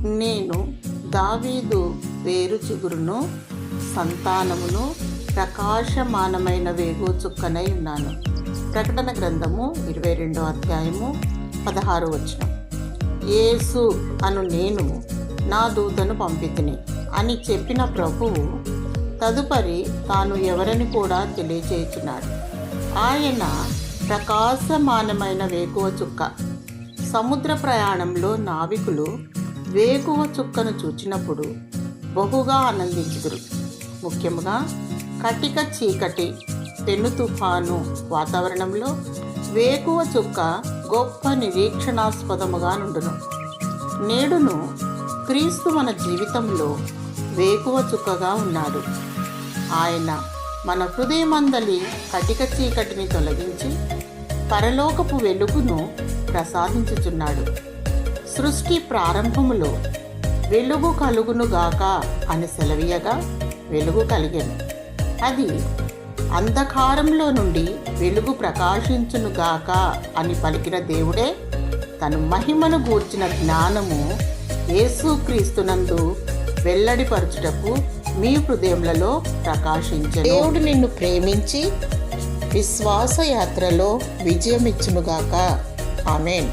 నేను దావీదు వేరు చిగురును, సంతానమును, ప్రకాశమానమైన వేగు చుక్కనై ఉన్నాను. ప్రకటన గ్రంథము 22వ అధ్యాయము 16వ వచనం. యేసు అను నేను నా దూతను పంపితిని అని చెప్పిన ప్రభువు తదుపరి తాను ఎవరని కూడా తెలియచేయుచున్నాడు. ఆయన ప్రకాశమానమైన వేకువ చుక్క. సముద్ర ప్రయాణంలో నావికులు వేకువ చుక్కను చూచినప్పుడు బహుగా ఆనందించుదురు. ముఖ్యంగా కటిక చీకటి, పెను తుఫాను వాతావరణంలో వేకువ చుక్క గొప్ప నిరీక్షణాస్పదముగా నుండును. నేడును క్రీస్తు మన జీవితంలో వేకువ చుక్కగా ఉన్నాడు. ఆయన మన హృదయమందలి కటిక చీకటిని తొలగించి పరలోకపు వెలుగును ప్రసాదించుచున్నాడు. సృష్టి ప్రారంభములో వెలుగు కలుగునుగాక అని సెలవీయగా వెలుగు కలిగెను. అది అంధకారంలో నుండి వెలుగు ప్రకాశించునుగాక అని పలికిన దేవుడే తన మహిమను గూర్చిన జ్ఞానము యేసుక్రీస్తునందు వెల్లడిపరచుటకు మీ హృదయములలో ప్రకాశించెను. దేవుడు నిన్ను ప్రేమించి విశ్వాస యాత్రలో విజయమిచ్చునుగాక. ఆమేన్.